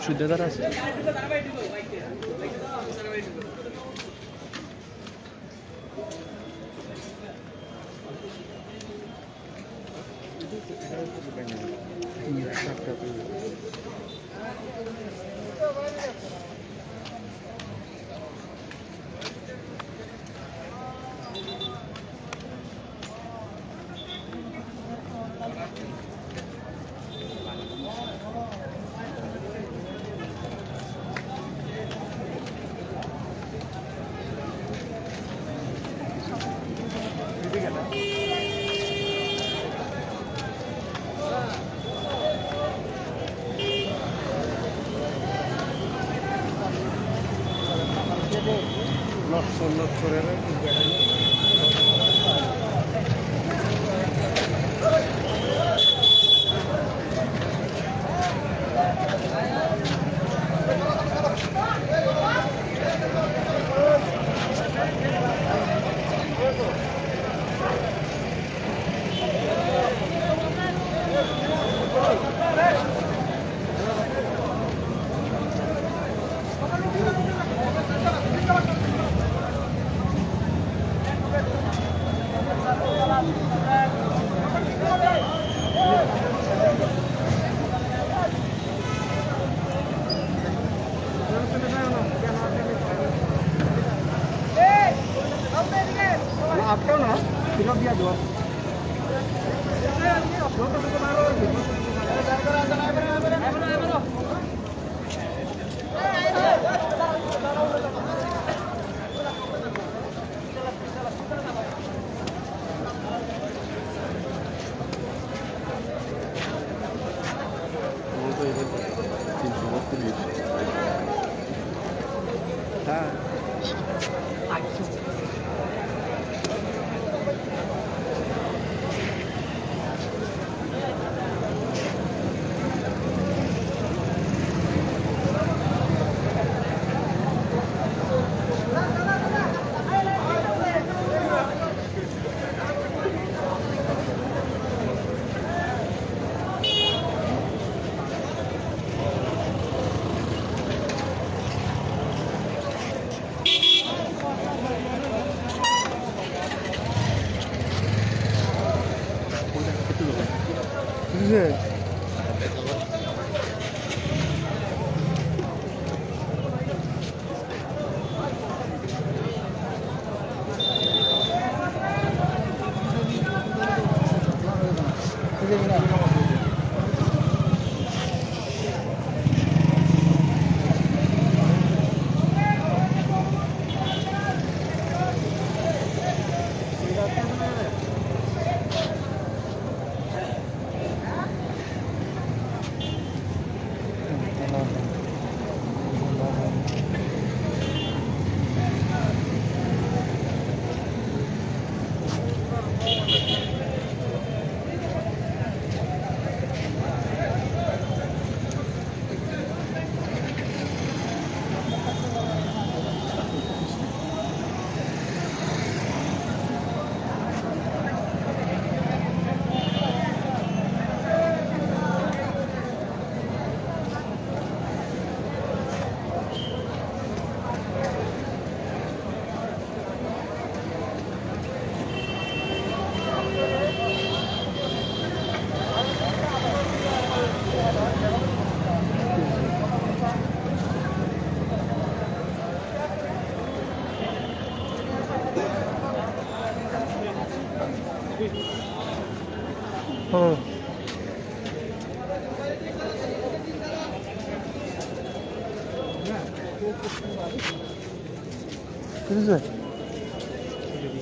শুদ্ধতার আছে आपका ना फिर दिया दो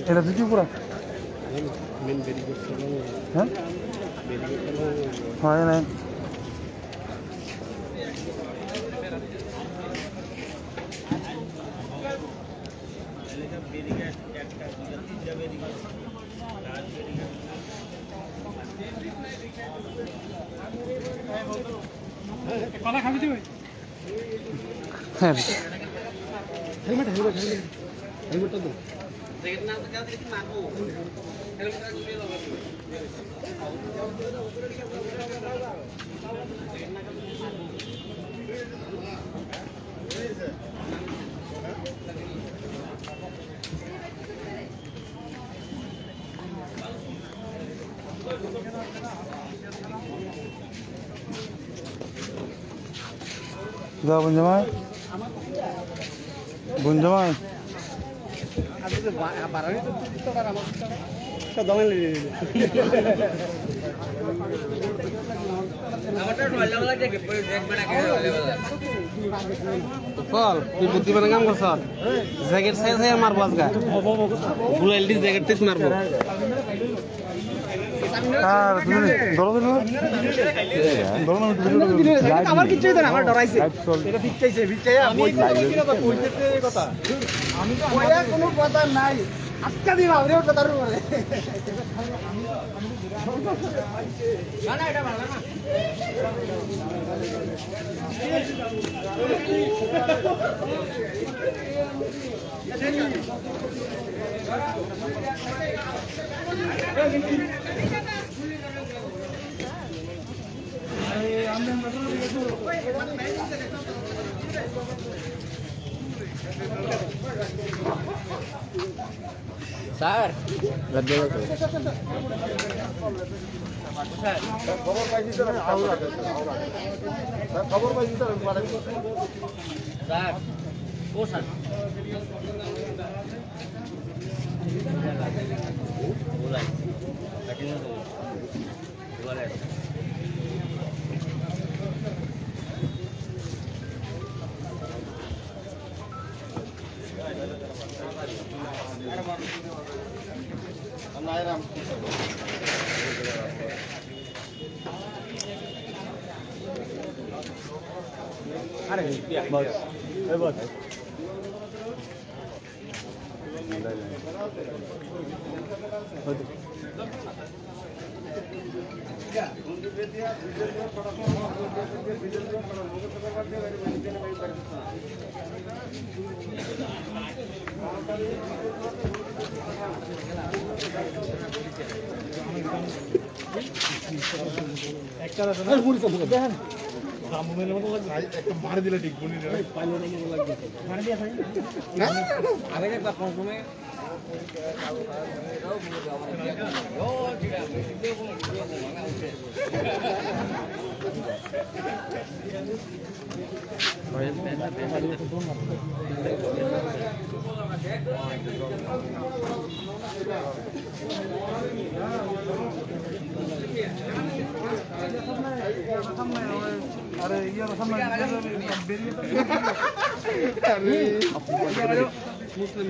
এটা দিচ্ছি পুরা হ্যাঁ হয় নাই কলা খাবি তুই হ্যাঁ হেলমেট হেলমেট হেলমেট হেলমেটটা দাও যাও বঞ্জমাই বঞ্জমাই ফল তুই বুদ্ধিমানের কাম করছ জ্যাকেট সাইজ হয়ে মারবো আজকে বুলাইল দি জ্যাকেট টেস মারবো আর তুমি দরো দিল দরো না আমার কিছুই দেন আমার ডরাইছে এটা ভিক্ষাইছে ভিক্ষাইয়া আমি কইতেছে কথা আমি তো কইয়া কোনো কথা নাই আজকা দিন আরে ওটা তার উপরে না না এটা ভালো না স্যার খবর পাইছি তো খবর পাইছি তো স্যার ও স্যার বুলাই কাটিনা তো বুলাই আরে বস এই বস একটা আছে না পুরি কম দেখেন রামমের মতো লাগবে একটা মার দিলে ঠিক বনি রে পাইলে মতো লাগবে মার দিয়া ভাই না আগে একটা কমে ও ঠিক আছে ভিডিও কোন ভিডিও ভাঙা হচ্ছে আরে ইয়ার সামনে বেরিয়ে মুসলিম